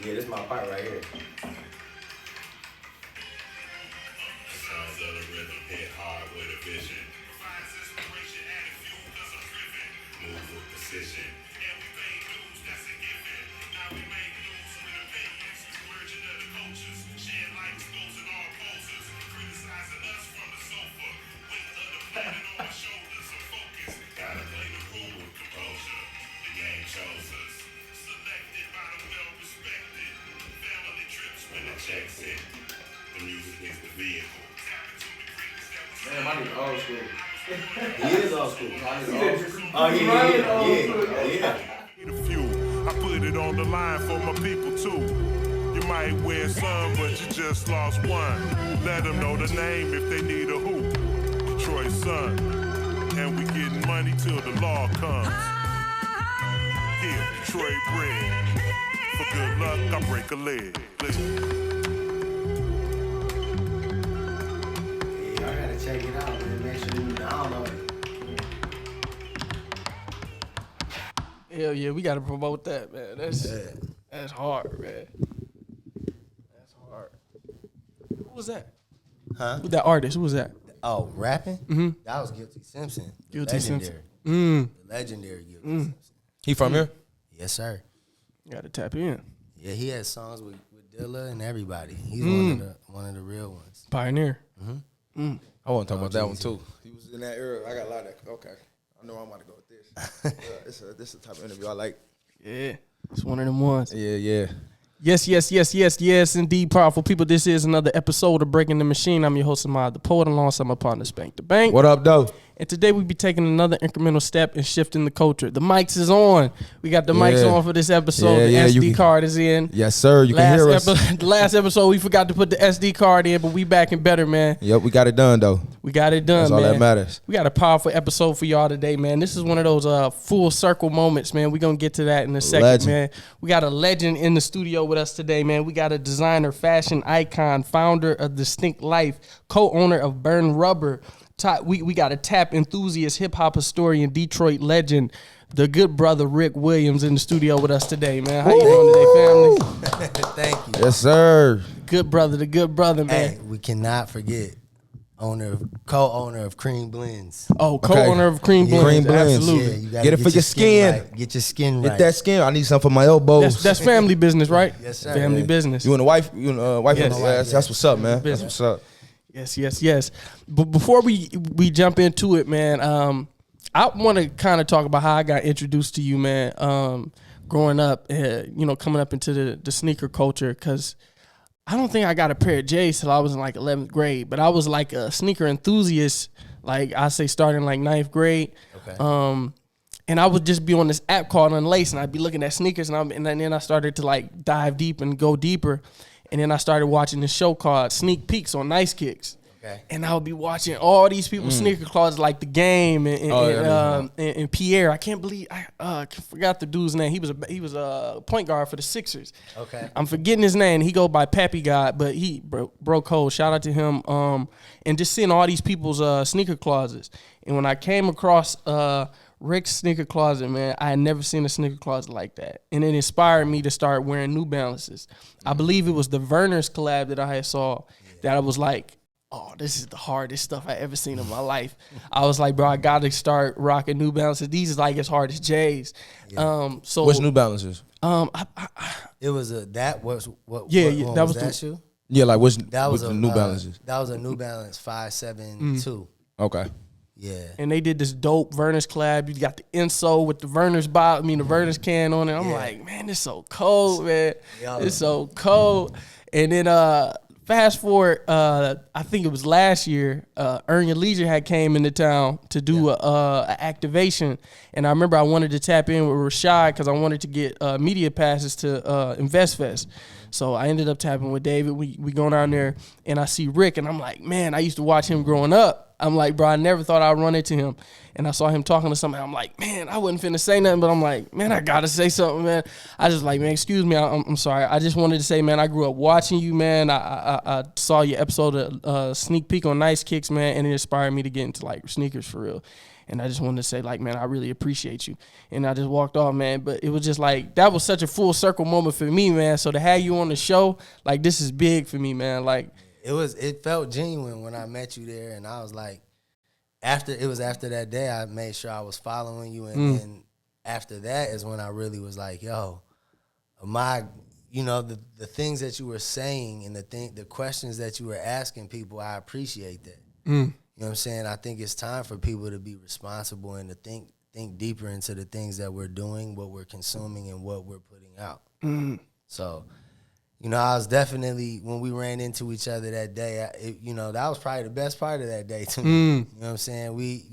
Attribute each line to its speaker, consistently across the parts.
Speaker 1: Yeah, this is my part right here.
Speaker 2: Sounds of the rhythm hit hard with a vision. Provides inspiration, added fuel, cause I'm driven. Move with precision. And we made news, that's a given. Now we make news with opinions. Merging of the cultures. Sharing light, exposing all poses. Criticizing us from the sofa. Weight of the planet on my shoulders. I'm focused. Gotta play the rule with composure. The game chose us. Selected by the well-respected. Family trips when the checks hit. The music is the vehicle.
Speaker 3: Man, my nigga old school.
Speaker 1: He is old school. Oh, yeah.
Speaker 2: The few, I put it on the line for my people too. You might wear some, but you just lost one. Let them know the name if they need a hoop. Detroit's son, and we getting money till the law comes. Yeah, Detroit bread. For good luck, I break a leg.
Speaker 1: I gotta check it out, man. Make sure you download it.
Speaker 3: Hell yeah, we gotta promote that, man. That's hard, man. That's hard. Who was that?
Speaker 1: Huh?
Speaker 3: Who that artist? Who was that?
Speaker 1: Oh, rapping?
Speaker 3: Mm-hmm.
Speaker 1: That was Guilty Simpson.
Speaker 3: Guilty Simpson.
Speaker 1: The legendary Guilty Simpson.
Speaker 4: He from here?
Speaker 1: Yes, sir.
Speaker 3: Gotta tap in.
Speaker 1: Yeah, he had songs with Dilla and everybody. He's one of the real ones.
Speaker 3: Pioneer.
Speaker 4: I want to talk about that one too. He was in that era. I got a lot of that. Okay. I know I'm about to go with this. Yeah, this is the type of interview I like.
Speaker 3: Yeah. It's one of them ones.
Speaker 4: Yeah.
Speaker 3: Yes, indeed, powerful people. This is another episode of Breaking the Machine. I'm your host, Ahmad the Poet, alongside my partner, Spank the Bank.
Speaker 4: What up, though?
Speaker 3: And today we be taking another incremental step in shifting the culture. The mics is on. We got the mics on for this episode. The SD card is in.
Speaker 4: Yes, sir. You can hear us.
Speaker 3: The last episode, we forgot to put the SD card in, but we back and better, man.
Speaker 4: Yep, we got it done, though.
Speaker 3: We got it done,
Speaker 4: That's
Speaker 3: man.
Speaker 4: all that matters.
Speaker 3: We got a powerful episode for y'all today, man. This is one of those full circle moments, man. We're going to get to that in a second,
Speaker 4: Legend.
Speaker 3: man. We got a legend in the studio with us today, man. We got a designer, fashion icon, founder of Distinct Life, co-owner of Burn Rubber. We got a tap enthusiast, hip-hop historian, Detroit legend, the good brother Rick Williams in the studio with us today, man. How you doing today, family?
Speaker 1: Thank you.
Speaker 4: Yes, sir.
Speaker 3: The good brother, man.
Speaker 1: Hey, we cannot forget co-owner of Cream Blends.
Speaker 3: Oh, co-owner of Cream Blends.
Speaker 4: Cream Blends.
Speaker 3: Absolutely.
Speaker 1: Yeah, you gotta
Speaker 4: Get it for your skin.
Speaker 1: Right. Get your skin right.
Speaker 4: Hit that skin. I need something for my elbows.
Speaker 3: That's family business, right?
Speaker 1: Yes, sir.
Speaker 3: Family business.
Speaker 4: You and the wife? You and wife?
Speaker 3: Yes.
Speaker 4: And that's what's up, man. That's what's up.
Speaker 3: Yes. But before we jump into it, man, I want to kind of talk about how I got introduced to you, man. Growing up, coming up into the sneaker culture, because I don't think I got a pair of J's till I was in like 11th grade, but I was like a sneaker enthusiast, like I say starting like 9th grade.
Speaker 1: Okay.
Speaker 3: And I would just be on this app called Unlace, and I'd be looking at sneakers, and then I started to like dive deep and go deeper. And then I started watching this show called Sneak Peeks on Nice Kicks. Okay. And I would be watching all these people's sneaker closets, like The Game and Pierre. I can't believe I forgot the dude's name. He was a point guard for the Sixers.
Speaker 1: Okay.
Speaker 3: I'm forgetting his name. He go by Pappy God, but he broke code. Shout out to him. And just seeing all these people's sneaker closets. And when I came across Rick's sneaker closet, man, I had never seen a sneaker closet like that. And it inspired me to start wearing New Balances. I believe it was the Verner's collab that I had saw that I was like, oh, this is the hardest stuff I ever seen in my life. I was like, bro, I got to start rocking New Balances. These is like as hard as J's.
Speaker 1: Yeah.
Speaker 3: So
Speaker 4: What's New Balances?
Speaker 1: It was that was what?
Speaker 3: Yeah,
Speaker 1: what
Speaker 3: yeah,
Speaker 1: one
Speaker 3: that
Speaker 1: was
Speaker 3: was
Speaker 1: that shoe.
Speaker 4: Yeah, like what's
Speaker 1: a
Speaker 4: New Balances?
Speaker 1: That was a New Balance 572.
Speaker 4: Okay.
Speaker 1: Yeah.
Speaker 3: And they did this dope Verner's collab. You got the insole with the Verner's the Verner's can on it. I'm like, man, this so cold, man. It's so cold. And then fast forward, I think it was last year, Earn Your Leisure had came into town to do a activation. And I remember I wanted to tap in with Rashad because I wanted to get media passes to InvestFest. So I ended up tapping with David. We go down there, and I see Rick, and I'm like, man, I used to watch him growing up. I'm like, bro, I never thought I'd run into him. And I saw him talking to somebody. I'm like, man, I wasn't finna say nothing, but I'm like, man, I gotta say something, man. I just like, man, excuse me, I'm sorry. I just wanted to say, man, I grew up watching you, man. I saw your episode of Sneak Peek on Nice Kicks, man, and it inspired me to get into like sneakers for real. And I just wanted to say, like, man, I really appreciate you. And I just walked off, man. But it was just like, that was such a full circle moment for me, man. So to have you on the show, like, this is big for me, man. Like,
Speaker 1: it felt genuine when I met you there, and I was like, after that day, I made sure I was following you, and then after that is when I really was like, yo, the things that you were saying and the questions that you were asking people, I appreciate that. You know what I'm saying? I think it's time for people to be responsible and to think deeper into the things that we're doing, what we're consuming, and what we're putting out. So, I was definitely, when we ran into each other that day, that was probably the best part of that day to me. You know what I'm saying? We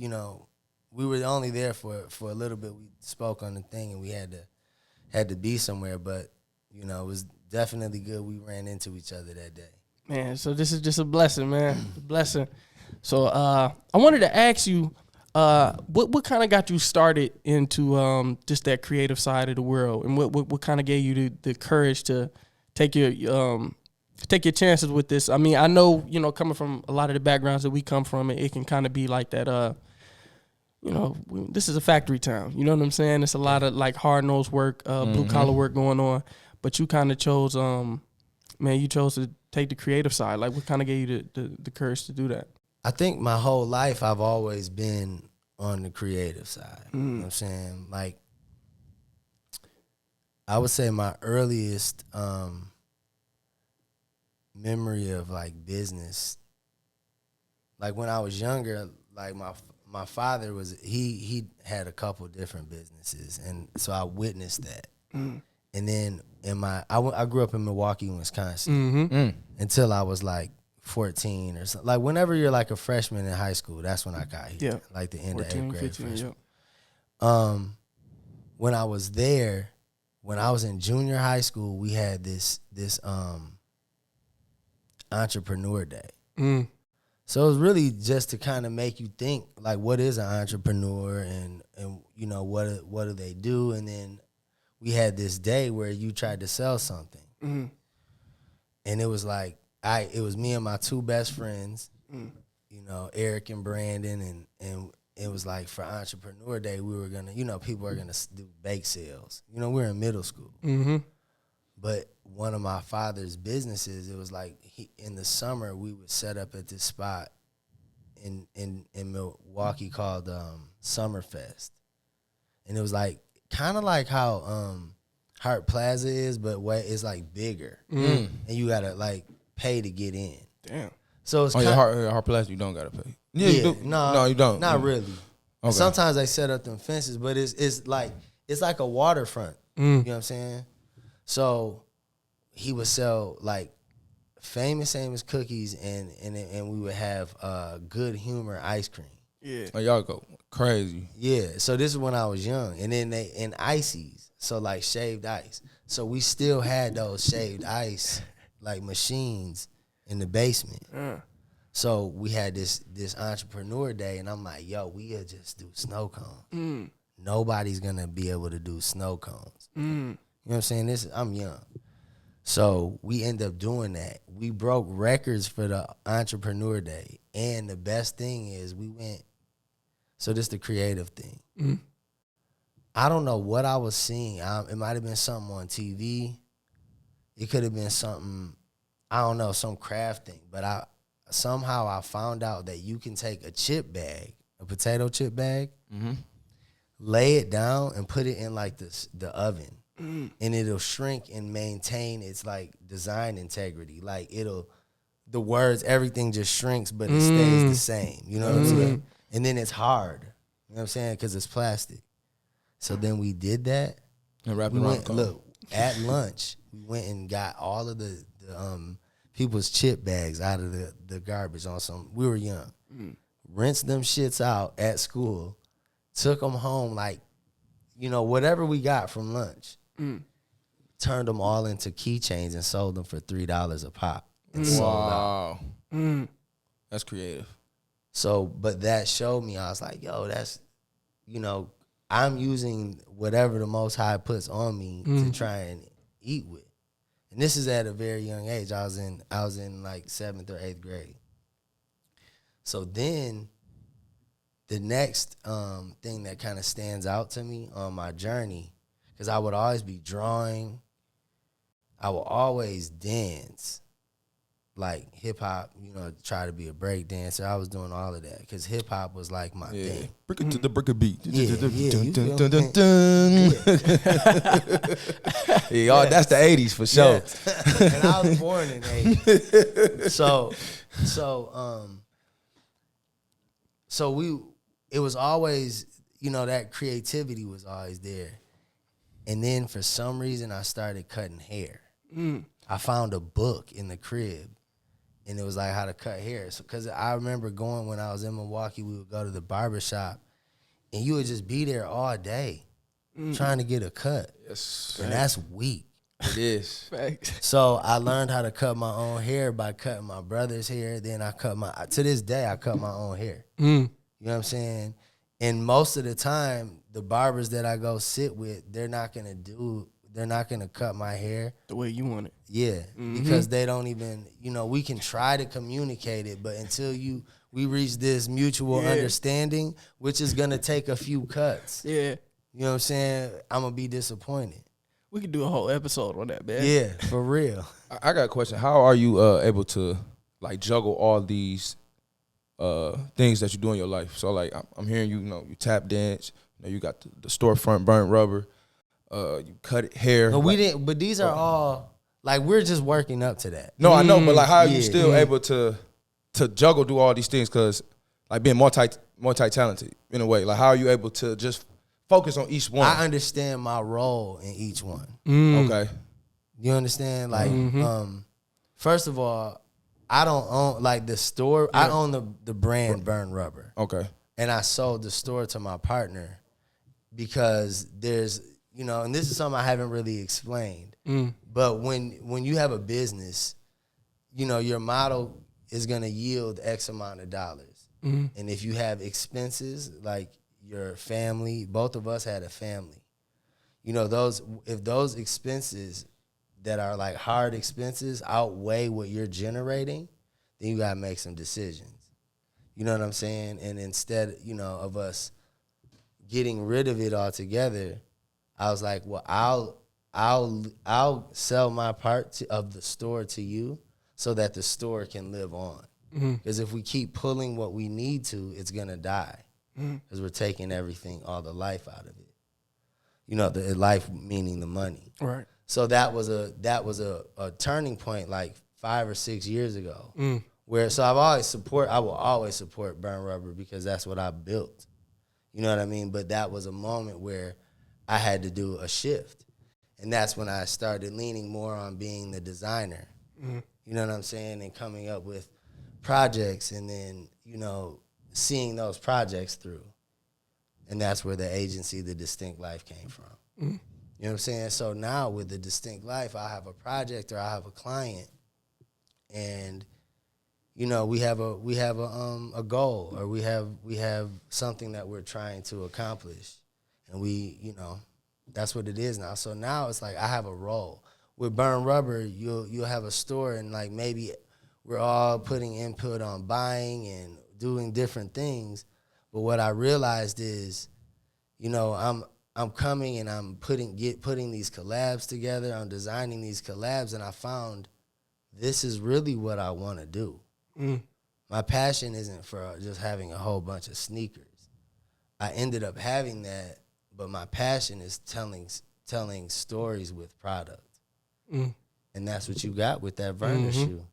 Speaker 1: were only there for a little bit. We spoke on the thing, and we had to be somewhere, but it was definitely good we ran into each other that day.
Speaker 3: Man, so this is just a blessing, man. A blessing. So I wanted to ask you, what kind of got you started into just that creative side of the world, and what kind of gave you the courage to take your chances with this? I mean, I know, coming from a lot of the backgrounds that we come from, it can kind of be like that, this is a factory town. You know what I'm saying? It's a lot of like hard-nosed work, blue-collar work going on. But you kind of chose, you chose to take the creative side. Like, what kind of gave you the courage to do that?
Speaker 1: I think my whole life I've always been on the creative side. You know what I'm saying? Like, I would say my earliest memory of like business, like when I was younger, like my father he had a couple different businesses, and so I witnessed that. And then I grew up in Milwaukee, Wisconsin, until I was like 14 or something. Like whenever you're like a freshman in high school, that's when I got here. Like the end 14, of 8th grade 15, freshman. When I was there, when I was in junior high school, we had this entrepreneur day. So it was really just to kind of make you think, like, what is an entrepreneur, and what do they do? And then we had this day where you tried to sell something. And it was like, it was me and my two best friends, Eric and Brandon, and it was like for Entrepreneur Day, we were gonna, people are gonna do bake sales. We're in middle school. But one of my father's businesses, it was like in the summer we would set up at this spot in Milwaukee called Summerfest, and it was like kind of like how Hart Plaza is, but it's like bigger, and you gotta like pay to get in.
Speaker 3: Damn.
Speaker 1: So it's
Speaker 4: Hart Plaza, you don't gotta pay. Yeah, you do. No, you don't.
Speaker 1: Not really. Okay. Sometimes they set up them fences, but it's like a waterfront. You know what I'm saying? So he would sell like famous cookies, and we would have Good Humor ice cream.
Speaker 3: Yeah.
Speaker 4: Oh, y'all go crazy.
Speaker 1: Yeah. So this is when I was young, and then and ices, so like shaved ice. So we still had those shaved ice like machines in the basement. So we had this entrepreneur day, and I'm like, yo, we'll just do snow cones. Nobody's gonna be able to do snow cones. You know what I'm saying? I'm young. So we end up doing that. We broke records for the entrepreneur day. And the best thing is we went, so this is the creative thing. I don't know what I was seeing. It might have been something on TV. It could have been something, I don't know, some craft thing. But somehow I found out that you can take a chip bag, a potato chip bag, lay it down and put it in like the oven. And it'll shrink and maintain its like design integrity. Like the words, everything just shrinks, but it stays the same. You know what I'm saying? And then it's hard. You know what I'm saying? Because it's plastic. So then we did that.
Speaker 4: And wrapped it around.
Speaker 1: Look, at lunch, we went and got all of the people's chip bags out of the garbage on some. We were young. Rinsed them shits out at school. Took them home like, whatever we got from lunch. Turned them all into keychains and sold them for $3 a pop. And sold out.
Speaker 4: That's creative.
Speaker 1: So, but that showed me, I was like, yo, that's, I'm using whatever the Most High puts on me to try and eat with. And this is at a very young age. I was in like 7th or 8th grade. So then the next thing that kind of stands out to me on my journey, because I would always be drawing, I would always dance, like hip hop, try to be a break dancer. I was doing all of that because hip hop was like my thing.
Speaker 4: Break it to the break a beat.
Speaker 1: Yeah,
Speaker 4: That's the 80s for sure.
Speaker 1: Yes. And I was born in the 80s. It was always, that creativity was always there. And then for some reason I started cutting hair. I found a book in the crib. And it was like how to cut hair. So, because I remember going when I was in Milwaukee, we would go to the barbershop, and you would just be there all day trying to get a cut.
Speaker 4: Yes.
Speaker 1: And that's weak.
Speaker 4: It is.
Speaker 3: Facts.
Speaker 1: So I learned how to cut my own hair by cutting my brother's hair. Then to this day, I cut my own hair. You know what I'm saying? And most of the time, the barbers that I go sit with, they're not going to cut my hair
Speaker 3: The way you want it.
Speaker 1: Yeah, because they don't even, we can try to communicate it, but until we reach this mutual understanding, which is going to take a few cuts.
Speaker 3: Yeah.
Speaker 1: You know what I'm saying? I'm going to be disappointed.
Speaker 3: We could do a whole episode on that, man.
Speaker 1: Yeah, for real.
Speaker 4: I got a question. How are you able to like juggle all these things that you do in your life? So like I'm hearing you tap dance, you got the storefront burnt rubber, you cut hair.
Speaker 1: But we didn't. But these are all like we're just working up to that.
Speaker 4: No, I know, but like how are you still able to juggle, do all these things? Because like being multi-talented in a way, like how are you able to just focus on each one?
Speaker 1: I understand my role in each one.
Speaker 4: Okay.
Speaker 1: You understand? Like, first of all, I don't own like the store. I own the brand Burn Rubber.
Speaker 4: Okay.
Speaker 1: And I sold the store to my partner because there's, and this is something I haven't really explained. But when you have a business, your model is going to yield X amount of dollars. And if you have expenses, like your family, both of us had a family. If those expenses that are like hard expenses outweigh what you're generating, then you got to make some decisions. You know what I'm saying? And instead, of us getting rid of it altogether, I was like, well, I'll sell my part of the store to you so that the store can live on. Because if we keep pulling what we need to, it's gonna die. Because we're taking everything, all the life out of it. The life meaning the money.
Speaker 3: Right.
Speaker 1: So that was a turning point like 5 or 6 years ago. So I will always support Burn Rubber because that's what I built. You know what I mean? But that was a moment where I had to do a shift. And that's when I started leaning more on being the designer. You know what I'm saying? And coming up with projects and then, seeing those projects through. And that's where the agency, The Distinct Life, came from. You know what I'm saying? So now with The Distinct Life, I have a project or I have a client and, we have a goal or we have something that we're trying to accomplish. And that's what it is now. So now it's like I have a role. With Burn Rubber, you'll have a store and like maybe we're all putting input on buying and doing different things. But what I realized is, I'm coming and I'm putting these collabs together. I'm designing these collabs, and I found this is really what I want to do. My passion isn't for just having a whole bunch of sneakers. I ended up having that, but my passion is telling stories with product. And that's what you got with that Verner shoe.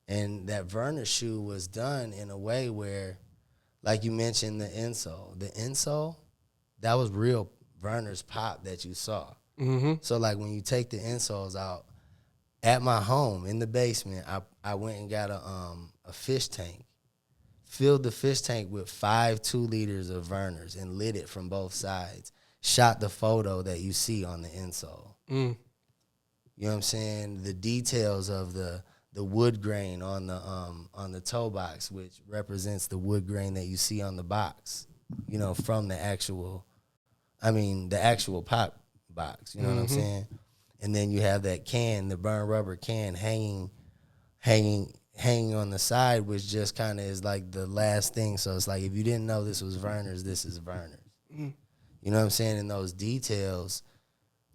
Speaker 1: And that Verner shoe was done in a way where, like you mentioned, the insole, that was real Verner's pop that you saw. So like when you take the insoles out, at my home in the basement, I went and got a fish tank, filled the fish tank with 5 2-liters of Verners and lit it from both sides. Shot the photo that you see on the insole. You know what I'm saying? The details of the wood grain on the toe box, which represents the wood grain that you see on the box, from the actual pop box. You know what I'm saying? And then you have that can, the Burn Rubber can, hanging hanging on the side, which just kind of is like the last thing. So it's like, if you didn't know this was Verner's, this is Verner's. You know what I'm saying? And those details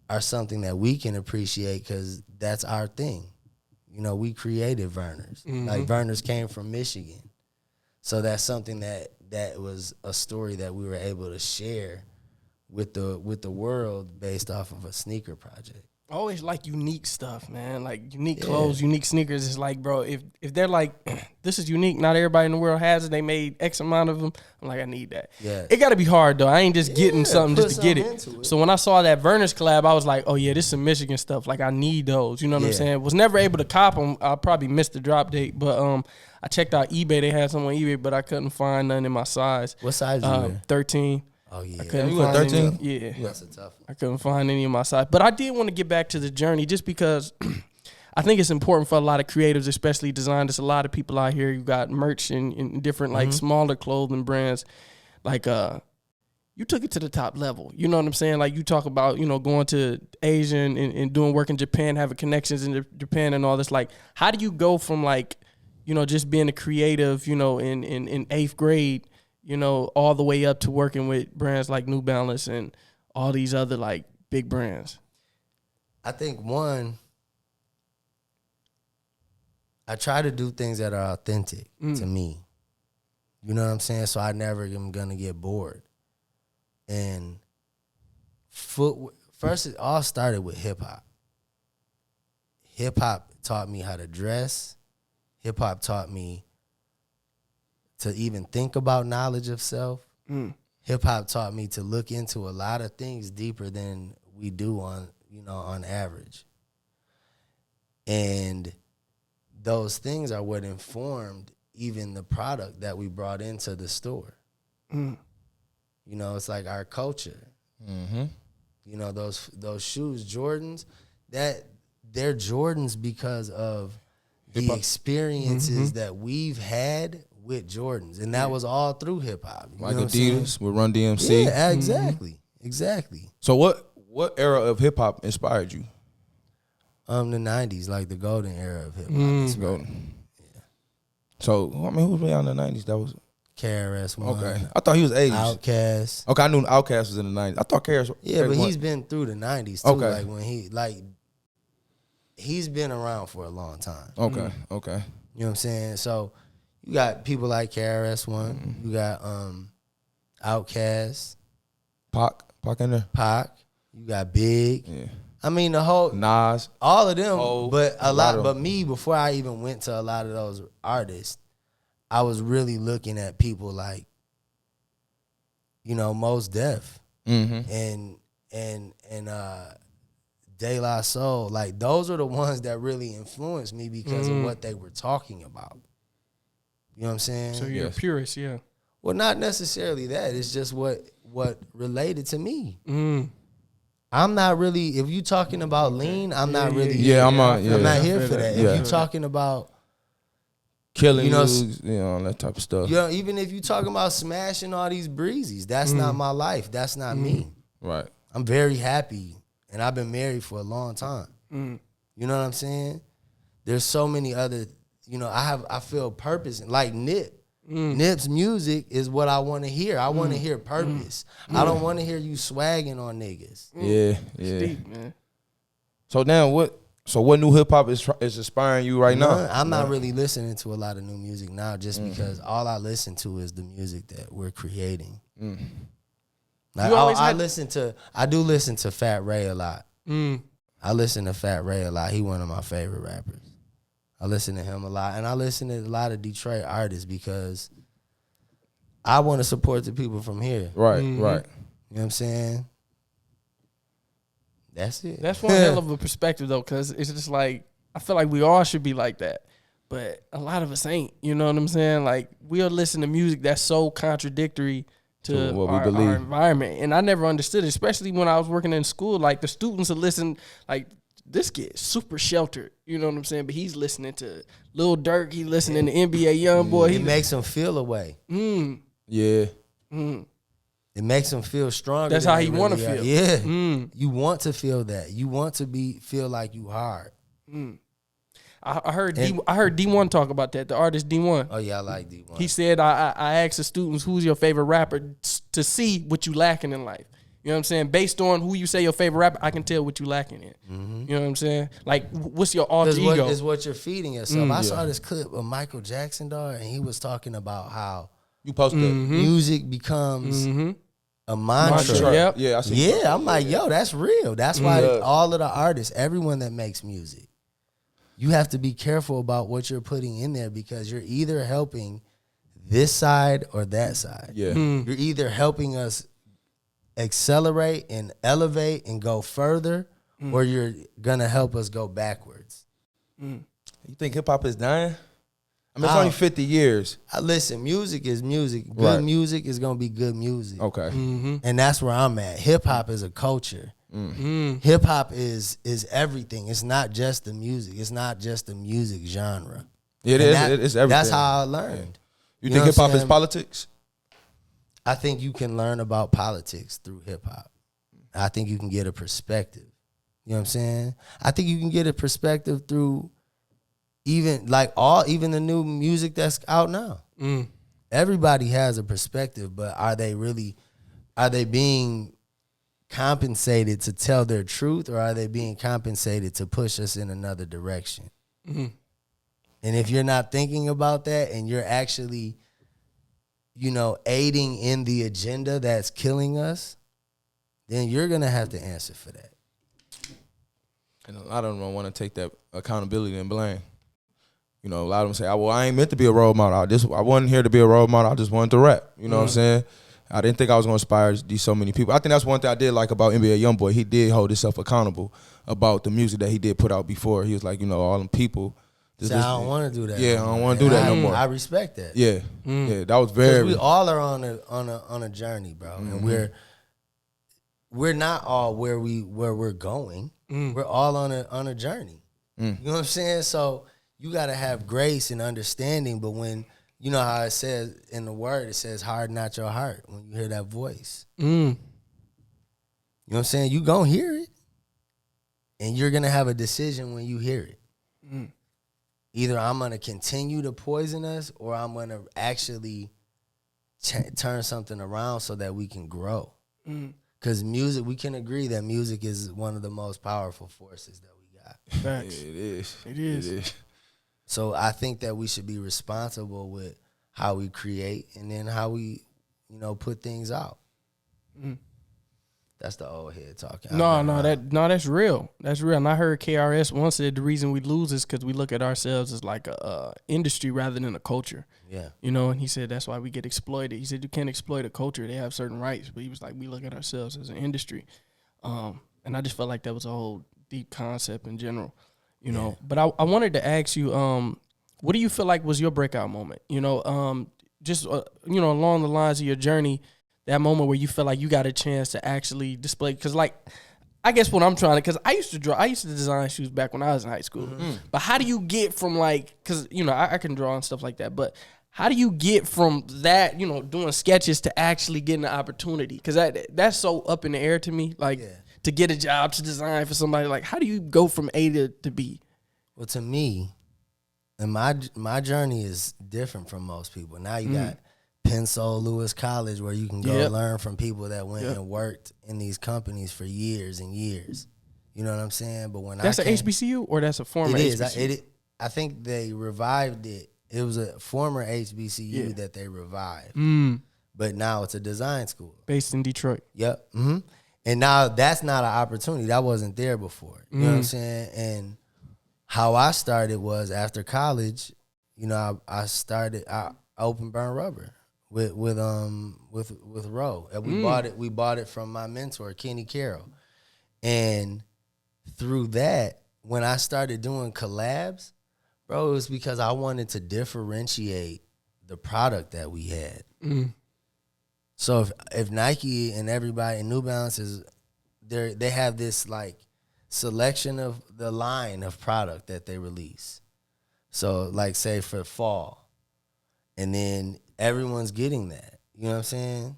Speaker 1: are something that we can appreciate because that's our thing. You know, we created Verner's. Like, Verner's came from Michigan. So that's something that was a story that we were able to share with the world based off of a sneaker project.
Speaker 3: I always like unique stuff, man. Like unique clothes, unique sneakers. It's like, bro, if they're like, this is unique, not everybody in the world has it. They made X amount of them. I'm like, I need that.
Speaker 1: Yeah.
Speaker 3: It got to be hard though. I ain't just getting something just to get it.
Speaker 1: Into it.
Speaker 3: So when I saw that Verner's collab, I was like, oh yeah, this is some Michigan stuff. Like I need those. You know what I'm saying? Was never able to cop them. I probably missed the drop date, but I checked out eBay. They had some on eBay, but I couldn't find none in my size.
Speaker 1: What size you wear?
Speaker 3: 13.
Speaker 1: Oh, yeah.
Speaker 3: I couldn't
Speaker 4: You were
Speaker 3: find
Speaker 4: 13?
Speaker 3: any- Yeah.
Speaker 1: That's a tough one.
Speaker 3: I couldn't find any of my size. But I did want to get back to the journey just because I think it's important for a lot of creatives, especially designers. A lot of people out here, you got merch and different like smaller clothing brands. Like you took it to the top level. You know what I'm saying? Like you talk about, you know, going to Asia and doing work in Japan, having connections in Japan and all this. Like, how do you go from like, you know, just being a creative, you know, in 8th grade, you know, all the way up to working with brands like New Balance and all these other like big brands?
Speaker 1: I think one, I try to do things that are authentic to me. You know what I'm saying? So I never am gonna get bored. And first, it all started with hip hop. Hip hop taught me how to dress. Hip hop taught me to even think about knowledge of self. Hip hop taught me to look into a lot of things deeper than we do on average. And those things are what informed even the product that we brought into the store. You know, it's like our culture. You know, those shoes, Jordans, that they're Jordans because of the experiences that we've had with Jordans. And that was all through hip hop.
Speaker 4: Like Adidas with Run DMC.
Speaker 1: Yeah, exactly. Exactly.
Speaker 4: So what era of hip hop inspired you?
Speaker 1: The 90s, like the golden era of hip hop.
Speaker 4: It's golden. Yeah. So I mean, who was on the 90s? That was
Speaker 1: KRS-One.
Speaker 4: okay. I thought he was 80s.
Speaker 1: Outkast.
Speaker 4: Okay, I knew Outkast was in the 90s. I thought KRS.
Speaker 1: Yeah, but he's been through the 90s too.
Speaker 4: Okay.
Speaker 1: Like when he's been around for a long time.
Speaker 4: Okay, okay.
Speaker 1: You know what I'm saying? So you got people like KRS-One. You got Outkast,
Speaker 4: Pac in there.
Speaker 1: Pac. You got Big.
Speaker 4: Yeah.
Speaker 1: I mean the whole
Speaker 4: Nas.
Speaker 1: all of them,
Speaker 4: Hov,
Speaker 1: but
Speaker 4: a lot of
Speaker 1: But
Speaker 4: them.
Speaker 1: me, before I even went to a lot of those artists, I was really looking at people like, you know, Mos Def and De La Soul. Like those are the ones that really influenced me because of what they were talking about. You know what I'm saying?
Speaker 3: So you're a purist, yeah.
Speaker 1: Well, not necessarily that. It's just what related to me. I'm not really. If you talking about lean, I'm not really.
Speaker 4: Yeah, I'm not. Yeah,
Speaker 1: I'm not
Speaker 3: I
Speaker 1: here
Speaker 3: feel
Speaker 1: for
Speaker 3: that.
Speaker 1: that.
Speaker 4: Yeah.
Speaker 1: If you talking about,
Speaker 4: Killing
Speaker 1: you know,
Speaker 4: moves, you know, that type of stuff.
Speaker 1: you know, even if you talking about smashing all these breezes, that's not my life. That's not me.
Speaker 4: Right.
Speaker 1: I'm very happy, and I've been married for a long time. You know what I'm saying? There's so many other. You know, I feel purpose. Like Nip. Nip's music is what I want to hear. I want to hear purpose. I don't want to hear you swagging on niggas.
Speaker 4: Yeah.
Speaker 3: Deep, man.
Speaker 4: So now what? So what new hip hop is inspiring you right now?
Speaker 1: I'm not really listening to a lot of new music now, just because all I listen to is the music that we're creating. Like,
Speaker 3: You always
Speaker 1: I do listen to Fat Ray a lot. I listen to Fat Ray a lot. He one of my favorite rappers. I listen to him a lot, and I listen to a lot of Detroit artists because I want to support the people from here.
Speaker 4: Right. Right.
Speaker 1: You know what I'm saying? That's it.
Speaker 3: That's one hell of a perspective though, because it's just like I feel like we all should be like that, but a lot of us ain't. You know what I'm saying? Like we'll listen to music that's so contradictory to
Speaker 4: what we
Speaker 3: our
Speaker 4: believe.
Speaker 3: environment, and I never understood it, especially when I was working in school. Like the students would listen, like this kid's super sheltered. You know what I'm saying? But he's listening to Lil Durk. He listening to NBA YoungBoy.
Speaker 1: It makes them feel away.
Speaker 4: Yeah.
Speaker 1: It makes them feel stronger.
Speaker 3: That's
Speaker 1: than
Speaker 3: how
Speaker 1: they
Speaker 3: he wanna
Speaker 1: really are.
Speaker 3: feel.
Speaker 1: Yeah. You want to feel that. You want to feel like you hard.
Speaker 3: I I heard D1 talk about that. The artist D1.
Speaker 1: Oh yeah, I like D1.
Speaker 3: He said, I asked the students, who's your favorite rapper, to see what you lacking in life. You know what I'm saying? Based on who you say your favorite rapper, I can tell what you lacking in.
Speaker 1: Mm-hmm.
Speaker 3: You know what I'm saying? Like, what's your alter ego?
Speaker 1: Is what you're feeding yourself. I saw this clip of Michael Jackson, dog, and he was talking about how
Speaker 4: You posted
Speaker 1: music becomes a mantra.
Speaker 3: Yep.
Speaker 4: Yeah, I see.
Speaker 1: Yeah, I'm like, yo, that's real. That's why all of the artists, everyone that makes music, you have to be careful about what you're putting in there because you're either helping this side or that side.
Speaker 4: Yeah.
Speaker 1: You're either helping us accelerate and elevate and go further, or you're gonna help us go backwards.
Speaker 4: You think hip hop is dying? I mean, it's only 50 years.
Speaker 1: Listen, music is music. Good
Speaker 4: Right.
Speaker 1: music is gonna be good music.
Speaker 4: Okay.
Speaker 1: And that's where I'm at. Hip hop is a culture. Hip hop is everything. It's not just the music. It's not just the music genre.
Speaker 4: It
Speaker 1: And
Speaker 4: is.
Speaker 1: that-
Speaker 4: It's everything.
Speaker 1: That's how I learned.
Speaker 4: You
Speaker 1: know
Speaker 4: think
Speaker 1: what
Speaker 4: hip hop
Speaker 1: I'm
Speaker 4: is
Speaker 1: saying?
Speaker 4: politics?
Speaker 1: I think you can learn about politics through hip hop. I think you can get a perspective. You know what I'm saying? I think you can get a perspective through even the new music that's out now. Everybody has a perspective, but are they being compensated to tell their truth, or are they being compensated to push us in another direction? And if you're not thinking about that and you're actually, aiding in the agenda that's killing us, then you're going to have to answer for that.
Speaker 4: And a lot of them don't want to take that accountability and blame. A lot of them say, well, I ain't meant to be a role model. I wasn't here to be a role model. I just wanted to rap. You know what I'm saying? I didn't think I was going to inspire these so many people. I think that's one thing I did like about NBA Youngboy. He did hold himself accountable about the music that he did put out before. He was like, all them people.
Speaker 1: I don't want to do that.
Speaker 4: Yeah, I don't want to do that no more.
Speaker 1: I respect that.
Speaker 4: Yeah, yeah, that was very.
Speaker 1: We all are on a journey, bro, and we're not all where we're going. We're all on a journey. You know what I'm saying? So you got to have grace and understanding. But when you know how it says in the word, it says, "Harden not your heart." When you hear that voice, you know what I'm saying? You gonna hear it, and you're gonna have a decision when you hear it. Either I'm going to continue to poison us, or I'm going to actually turn something around so that we can grow. Because music, we can agree that music is one of the most powerful forces that we got.
Speaker 3: Facts.
Speaker 4: Yeah,
Speaker 3: It is.
Speaker 1: So I think that we should be responsible with how we create and then how we, put things out. That's the old head talking.
Speaker 3: That's real. That's real. And I heard KRS once said the reason we lose is because we look at ourselves as like a industry rather than a culture.
Speaker 1: Yeah.
Speaker 3: And he said that's why we get exploited. He said you can't exploit a culture. They have certain rights. But he was like, we look at ourselves as an industry. And I just felt like that was a whole deep concept in general. But I wanted to ask you, what do you feel like was your breakout moment? Along the lines of your journey, that moment where you felt like you got a chance to actually display. Because, I guess what I'm trying to, because I used to design shoes back when I was in high school. But how do you get from because, I can draw and stuff like that. But how do you get from that, doing sketches to actually getting the opportunity? Because that's so up in the air to me. To get a job to design for somebody, how do you go from A to B?
Speaker 1: Well, to me, and my journey is different from most people. Now you got Pensole Lewis College, where you can go learn from people that went and worked in these companies for years and years. You know what I'm saying? But when
Speaker 3: that's an HBCU or that's a former HBCU?
Speaker 1: I think they revived it. It was a former HBCU that they revived. But now it's a design school.
Speaker 3: Based in Detroit.
Speaker 1: Yep. And now that's not an opportunity. That wasn't there before. You know what I'm saying? And how I started was after college, I opened Burn Rubber with Roe. And we bought it from my mentor, Kenny Carroll. And through that, when I started doing collabs, bro, it was because I wanted to differentiate the product that we had. So if Nike and everybody and New Balance they have this selection of the line of product that they release. So say for fall, and then everyone's getting that. You know what I'm saying?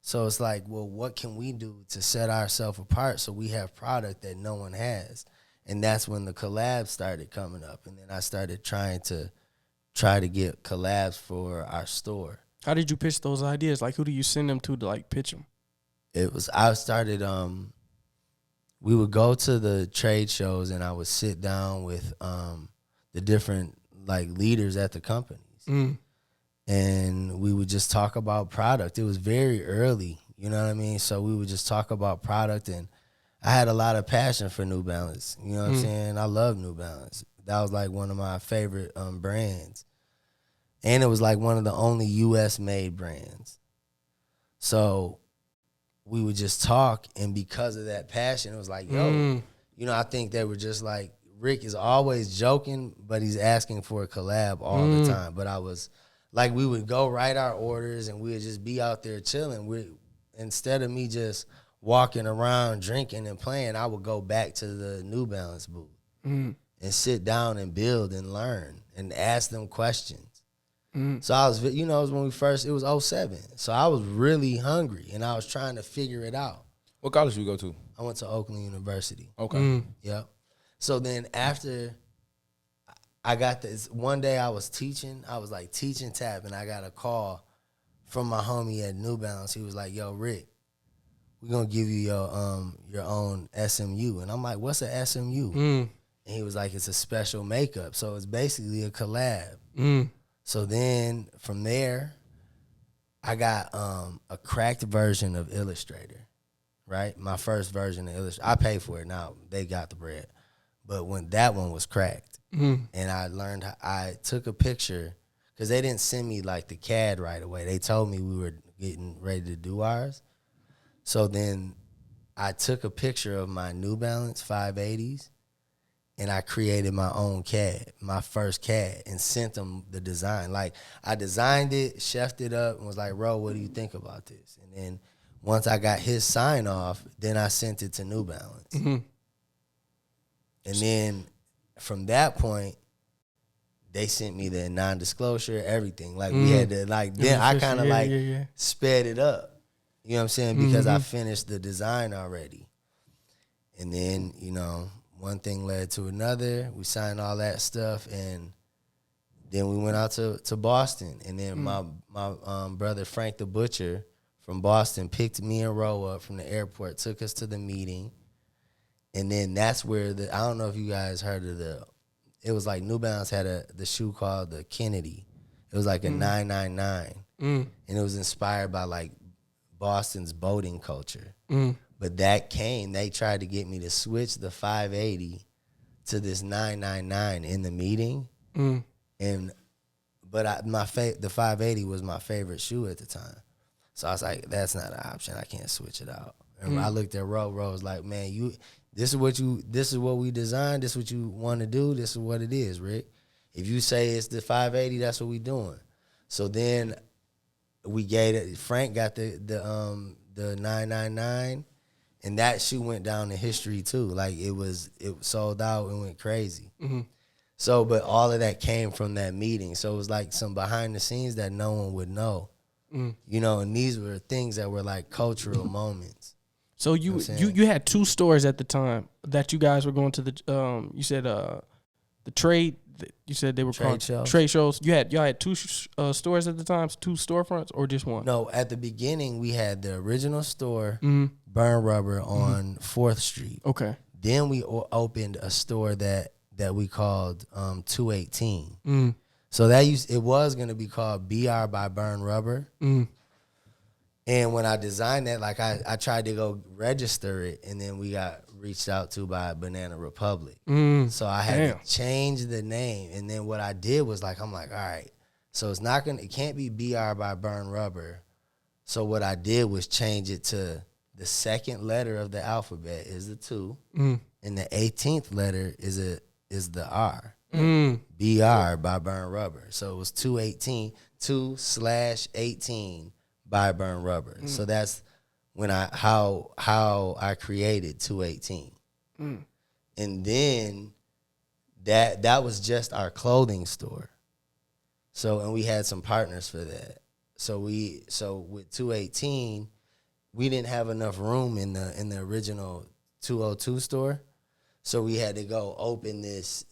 Speaker 1: So it's well, what can we do to set ourselves apart so we have product that no one has? And that's when the collabs started coming up. And then I started trying to get collabs for our store.
Speaker 3: How did you pitch those ideas? Like, who do you send them to like pitch them?
Speaker 1: I started, we would go to the trade shows and I would sit down with the different like leaders at the companies. And we would just talk about product. It was very early, you know what I mean? So we would just talk about product, and I had a lot of passion for New Balance. You know what I'm saying? I love New Balance. That was like one of my favorite brands. And it was like one of the only US made brands. So we would just talk, and because of that passion, it was like, yo, you know, I think they were just like, Rick is always joking, but he's asking for a collab all the time. But I was like, we would go write our orders and we would just be out there chilling. Instead of me just walking around drinking and playing, I would go back to the New Balance booth and sit down and build and learn and ask them questions. So I was, you know, it was when it was 2007. So I was really hungry and I was trying to figure it out.
Speaker 4: What college did you go to?
Speaker 1: I went to Oakland University.
Speaker 4: Okay.
Speaker 1: Yep. So then after I got this, one day I was like teaching tap, and I got a call from my homie at New Balance. He was like, yo, Rick, we're going to give you your own SMU. And I'm like, what's a SMU? And he was like, it's a special makeup. So it's basically a collab. So then from there, I got a cracked version of Illustrator, right? My first version of Illustrator. I paid for it. Now they got the bread. But when that one was cracked, and I took a picture, because they didn't send me like the CAD right away. They told me we were getting ready to do ours. So then I took a picture of my New Balance 580s, and I created my own CAD, my first CAD, and sent them the design. Like, I designed it, chefed it up, and was like, Ro, what do you think about this? And then once I got his sign off, then I sent it to New Balance. And then from that point, they sent me the non-disclosure, everything. Like, we had to, like, then I kind of sped it up. You know what I'm saying? Because I finished the design already. And then, you know, one thing led to another. We signed all that stuff, and then we went out to Boston. And then my brother Frank the Butcher from Boston picked me and Ro up from the airport, took us to the meeting. And then that's where I don't know if you guys heard of it was like New Balance had the shoe called the Kennedy. It was like a 999. And it was inspired by like Boston's boating culture. But they tried to get me to switch the 580 to this 999 in the meeting. But the 580 was my favorite shoe at the time. So I was like, that's not an option. I can't switch it out. And I looked at Ro was like, man, this is what we designed. This is what you want to do. This is what it is, Rick. If you say it's the 580, that's what we doing. So then we gave it. Frank got the 999, and that shoe went down in history too. Like, it sold out and went crazy. So, but all of that came from that meeting. So it was like some behind the scenes that no one would know. You know, and these were things that were like cultural moments.
Speaker 3: So you had two stores at the time that you guys were going to the you said the trade. You said they were called trade shows. Y'all had two stores at the time, two storefronts, or just one?
Speaker 1: No, at the beginning we had the original store, Burn Rubber on 4th Street.
Speaker 3: Okay.
Speaker 1: Then we opened a store that we called 218. So it was gonna be called BR by Burn Rubber. And when I designed that, like I tried to go register it, and then we got reached out to by Banana Republic. So I had to change the name. And then what I did was I'm like, all right, so it can't be BR by Burn Rubber. So what I did was change it to the second letter of the alphabet is the 2, and the 18th letter is the R. BR by Burn Rubber. So it was 218, 2/18 by Burn Rubber. So that's when how I created 218. And then that was just our clothing store. So, and we had some partners for that. So with 218, we didn't have enough room in the original 202 store. So we had to go open this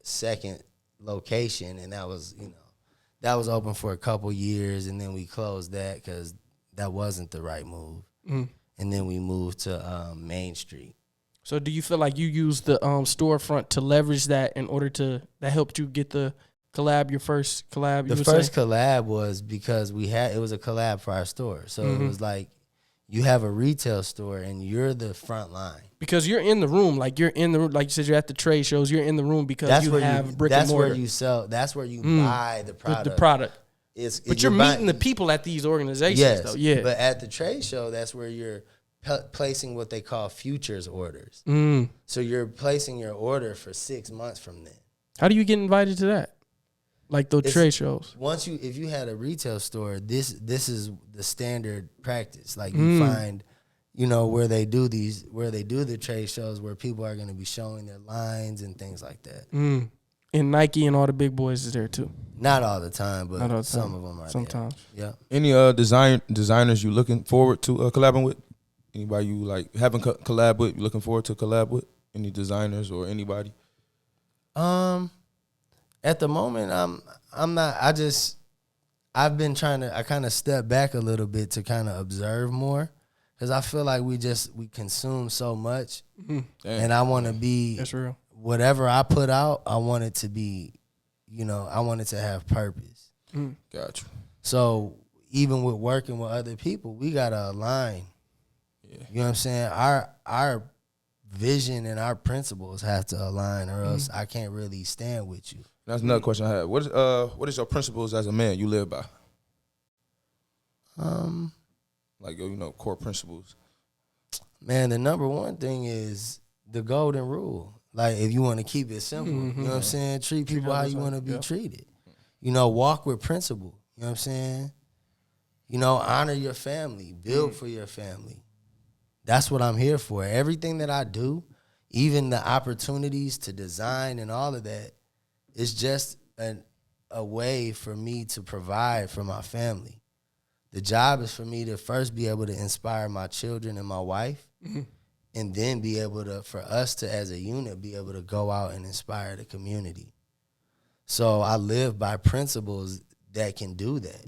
Speaker 1: second location, and that was open for a couple years, and then we closed that because that wasn't the right move. And then we moved to Main Street.
Speaker 3: So do you feel like you used the storefront to leverage that in order that helped you get the collab, your first collab?
Speaker 1: The first collab was because it was a collab for our store. So it was like you have a retail store and you're the front line.
Speaker 3: Because you're in the room, like you said, you're at the trade shows. You're in the room because you have brick and mortar.
Speaker 1: That's where you sell. That's where you buy the product.
Speaker 3: The product.
Speaker 1: But
Speaker 3: you're meeting the people at these organizations, though. Yeah.
Speaker 1: But at the trade show, that's where you're placing what they call futures orders. So you're placing your order for 6 months from then.
Speaker 3: How do you get invited to that? Like those trade shows.
Speaker 1: If you had a retail store, this is the standard practice. Like you find, where they do the trade shows where people are going to be showing their lines and things like that.
Speaker 3: And Nike and all the big boys is there too.
Speaker 1: Not all the time, but some of them are.
Speaker 3: Sometimes.
Speaker 1: There. Yeah.
Speaker 4: Any designers you looking forward to collabing with? Anybody you like haven't collab with? You looking forward to collab with? Any designers or anybody?
Speaker 1: At the moment, I'm not. I've been trying to. I kind of step back a little bit to kind of observe more, because I feel like we consume so much, and I want to be.
Speaker 3: That's real.
Speaker 1: Whatever I put out, I want it to be, I want it to have purpose.
Speaker 4: Gotcha.
Speaker 1: So even with working with other people, we gotta align. Yeah. You know what I'm saying? Our vision and our principles have to align, or else I can't really stand with you.
Speaker 4: That's another question I had. What is your principles as a man you live by? Like your core principles.
Speaker 1: Man, the number one thing is the golden rule. Like, if you want to keep it simple, you know what I'm saying? Treat people how you want to be treated. Walk with principle. You know what I'm saying? Honor your family. Build for your family. That's what I'm here for. Everything that I do, even the opportunities to design and all of that, is just a way for me to provide for my family. The job is for me to first be able to inspire my children and my wife, and then be able to, for us to, as a unit, be able to go out and inspire the community. So I live by principles that can do that.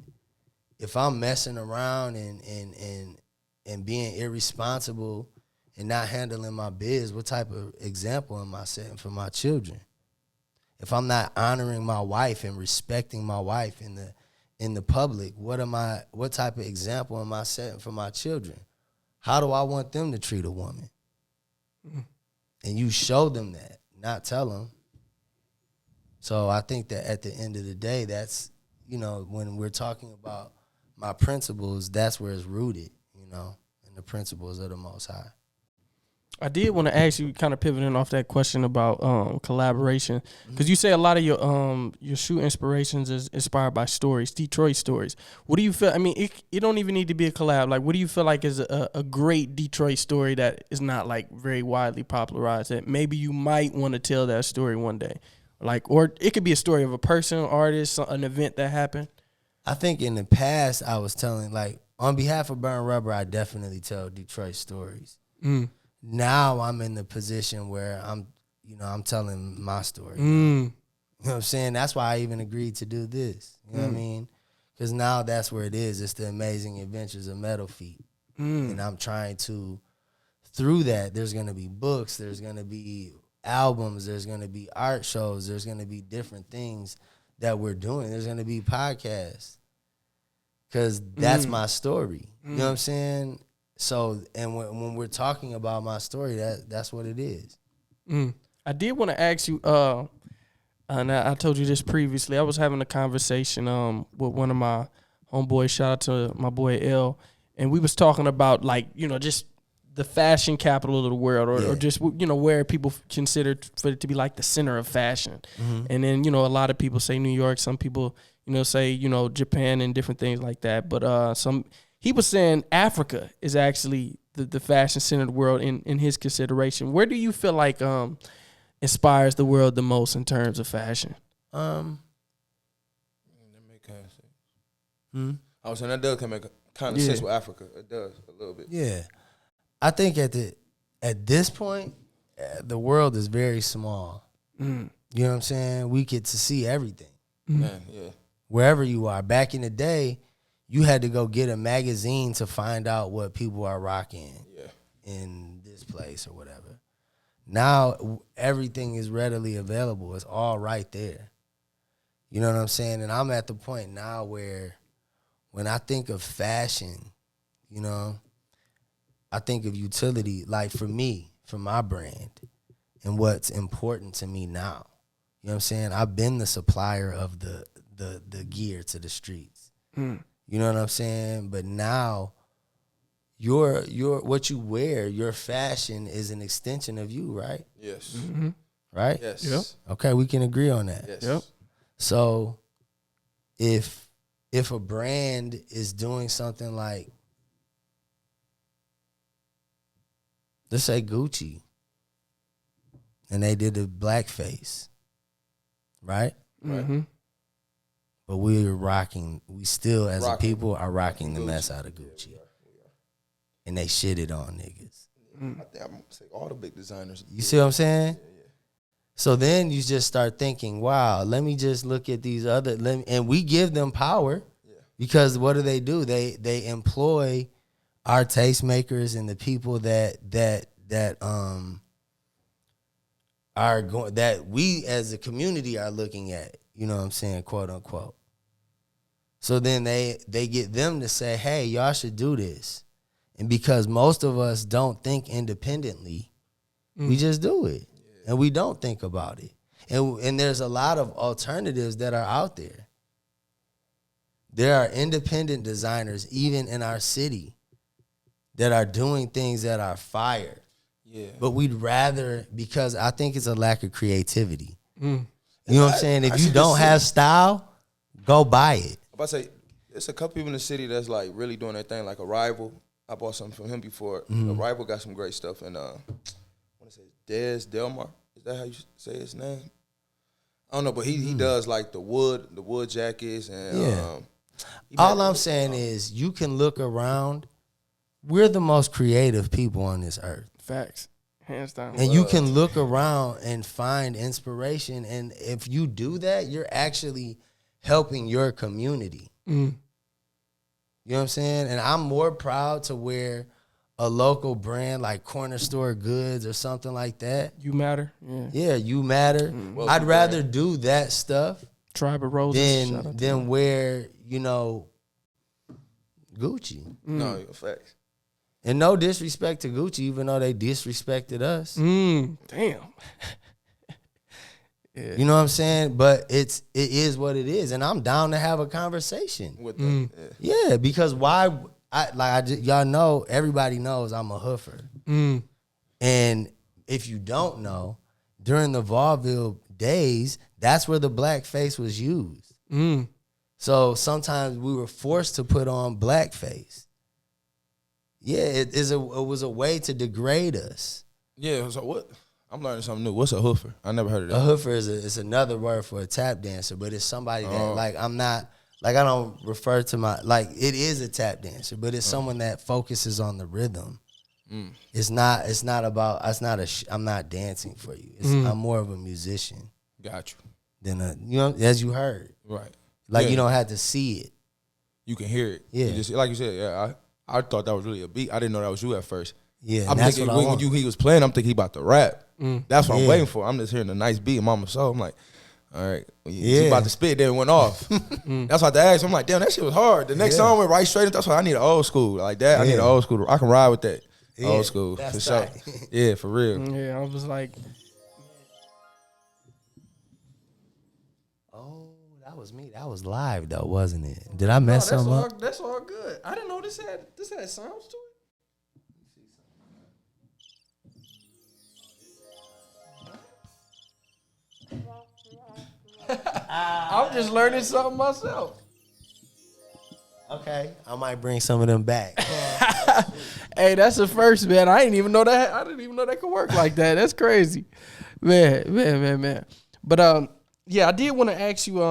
Speaker 1: If I'm messing around and being irresponsible and not handling my biz, what type of example am I setting for my children? If I'm not honoring my wife and respecting my wife in the public, what type of example am I setting for my children? How do I want them to treat a woman? And you show them that, not tell them. So I think that at the end of the day, that's, when we're talking about my principles, that's where it's rooted, in the principles of the Most High.
Speaker 3: I did want to ask you, kind of pivoting off that question about collaboration, because you say a lot of your shoe inspirations is inspired by stories, Detroit stories. What do you feel? I mean, it don't even need to be a collab. Like, what do you feel like is a great Detroit story that is not like very widely popularized, that maybe you might want to tell that story one day? Like, or it could be a story of a person, artist, an event that happened.
Speaker 1: I think in the past I was telling, like, on behalf of Burn Rubber, I definitely tell Detroit stories. Now I'm in the position where I'm telling my story. You know what I'm saying? That's why I even agreed to do this. You know what I mean? Because now that's where it is. It's the amazing adventures of Metal Feet. And I'm trying to, through that, there's going to be books, there's going to be albums, there's going to be art shows, there's going to be different things that we're doing. There's going to be podcasts. Because that's my story. You know what I'm saying? So, and when we're talking about my story, that's what it is.
Speaker 3: I did want to ask you, and I told you this previously, I was having a conversation with one of my homeboys, shout out to my boy L, and we was talking about, like, just the fashion capital of the world, or just, where people consider for it to be like the center of fashion. And then, a lot of people say New York, some people, say, Japan and different things like that. But he was saying Africa is actually the fashion center of the world in his consideration. Where do you feel like inspires the world the most in terms of fashion?
Speaker 4: That make kind of sense. I was saying that does make kind of sense with Africa. It does a little bit.
Speaker 1: Yeah, I think at this point, the world is very small. You know what I'm saying? We get to see everything.
Speaker 4: Man, yeah.
Speaker 1: Wherever you are. Back in the day, you had to go get a magazine to find out what people are rocking in this place or whatever. Now, everything is readily available. It's all right there. You know what I'm saying? And I'm at the point now where when I think of fashion, you know, I think of utility, like for me, for my brand, and what's important to me now. You know what I'm saying? I've been the supplier of the gear to the streets. You know what I'm saying? But now your what you wear, your fashion is an extension of you, right?
Speaker 4: Yes.
Speaker 1: Right?
Speaker 4: Yes.
Speaker 3: Yep.
Speaker 1: Okay, we can agree on that.
Speaker 4: Yes.
Speaker 3: Yep.
Speaker 1: So if a brand is doing something like, let's say Gucci, and they did the blackface, right?
Speaker 3: Mm-hmm.
Speaker 1: But we still as a people are rocking the mess out of Gucci. And they shitted on niggas.
Speaker 4: I think I'm gonna say all the big designers.
Speaker 1: You see what I'm saying? So then you just start thinking, wow, let me just look at these other, and we give them power because what do? They employ our tastemakers and the people that are going, that we as a community are looking at, you know what I'm saying, quote unquote. So then they get them to say, hey, y'all should do this. And because most of us don't think independently, we just do it. And we don't think about it. And there's a lot of alternatives that are out there. There are independent designers, even in our city, that are doing things that are fire. Yeah. But we'd rather, because I think it's a lack of creativity. You know what I'm saying? If you don't have style, go buy it.
Speaker 4: I'm about to say, there's a couple people in the city that's like really doing their thing, like Arrival. I bought something from him before. Arrival got some great stuff. And I want to say Des Delmar. Is that how you say his name? I don't know, but he does like the wood jackets. And
Speaker 1: all I'm saying is you can look around. We're the most creative people on this earth.
Speaker 3: Facts. Hands down.
Speaker 1: And you can look around and find inspiration. And if you do that, you're actually helping your community. You know what I'm saying? And I'm more proud to wear a local brand like Corner Store Goods or something like that.
Speaker 3: You Matter.
Speaker 1: Yeah, You Matter. I'd rather do that stuff
Speaker 3: Tribe of Roses
Speaker 1: than wear, you know, Gucci.
Speaker 4: No, facts.
Speaker 1: And no disrespect to Gucci, even though they disrespected us.
Speaker 3: Damn.
Speaker 1: You know what I'm saying? But it is what it is, and I'm down to have a conversation
Speaker 4: With them.
Speaker 1: Yeah, because y'all know, everybody knows I'm a hoofer, and if you don't know, during the vaudeville days, that's where the blackface was used. So sometimes we were forced to put on blackface. Yeah, it was a way to degrade us.
Speaker 4: Yeah, so what? I'm learning something new. What's a hoofer? I never heard of that.
Speaker 1: A hoofer is another word for a tap dancer, but it's somebody that I don't refer to it is a tap dancer, but it's someone that focuses on the rhythm. I'm not dancing for you. I'm more of a musician.
Speaker 4: Got you.
Speaker 1: Than as you heard.
Speaker 4: Right.
Speaker 1: You don't have to see it.
Speaker 4: You can hear it.
Speaker 1: Yeah.
Speaker 4: You just, like you said, I thought that was really a beat. I didn't know that was you at first.
Speaker 1: Yeah,
Speaker 4: I'm
Speaker 1: that's
Speaker 4: thinking
Speaker 1: what I want.
Speaker 4: he was playing, I'm thinking he about to rap. That's what I'm waiting for. I'm just hearing a nice beat in Mama's soul. I'm like, all right, he about to spit, then it went off. That's why I had to ask. I'm like, damn, that shit was hard. The next song went right straight. That's why I need an old school like that. I need an old school. I can ride with that. Old school for sure. Yeah, for real.
Speaker 3: Yeah, I was like,
Speaker 1: oh, that was me. That was live though, wasn't it? Did I mess something up?
Speaker 3: That's all good. I didn't know this had sounds to it. I'm just learning something myself.
Speaker 1: Okay, I might bring some of them back.
Speaker 3: Hey, that's the first, man. I didn't even know that could work like that. That's crazy, man. But yeah, I did want to ask you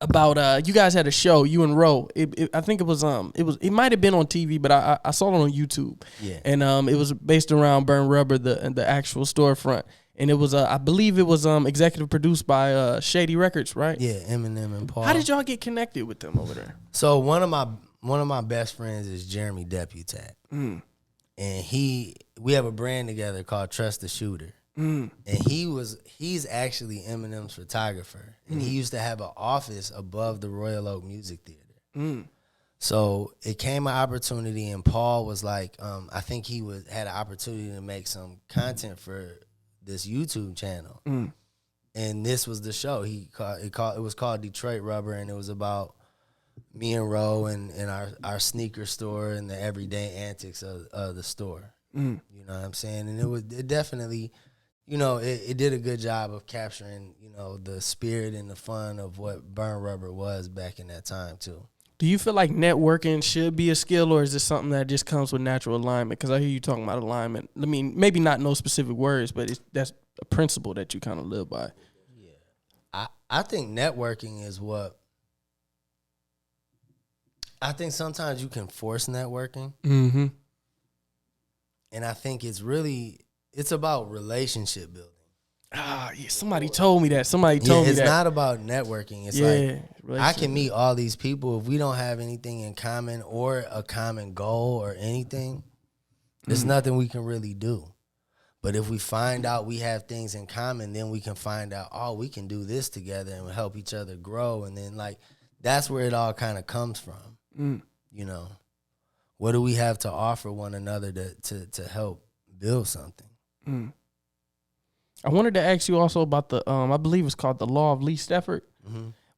Speaker 3: about you guys had a show, you and Ro. I think it might have been on TV, but I saw it on YouTube.
Speaker 1: Yeah.
Speaker 3: And it was based around Burn Rubber, the actual storefront. And it was I believe it was executive produced by Shady Records, right?
Speaker 1: Yeah, Eminem and Paul.
Speaker 3: How did y'all get connected with them over there?
Speaker 1: So one of my best friends is Jeremy Deputat. And we have a brand together called Trust the Shooter. And he's actually Eminem's photographer. And he used to have an office above the Royal Oak Music Theater. So it came an opportunity, and Paul was like, I think he had an opportunity to make some content for this YouTube channel. And this was the show. It was called Detroit Rubber, and it was about me and Ro and our sneaker store and the everyday antics of the store. You know what I'm saying? And it definitely, you know, it did a good job of capturing, you know, the spirit and the fun of what Burn Rubber was back in that time too.
Speaker 3: Do you feel like networking should be a skill, or is this something that just comes with natural alignment? Because I hear you talking about alignment. I mean, maybe not no specific words, but that's a principle that you kind of live by.
Speaker 1: Yeah. I think networking is what, I think sometimes you can force networking.
Speaker 3: Mm-hmm.
Speaker 1: And I think it's about relationship building.
Speaker 3: Yeah, somebody told me that. Somebody told me that.
Speaker 1: It's not about networking. It's like, I can meet all these people. If we don't have anything in common or a common goal or anything, there's nothing we can really do. But if we find out we have things in common, then we can find out, oh, we can do this together and help each other grow. And then, like, that's where it all kind of comes from. You know, what do we have to offer one another to help build something?
Speaker 3: I wanted to ask you also about the I believe it's called the law of least effort.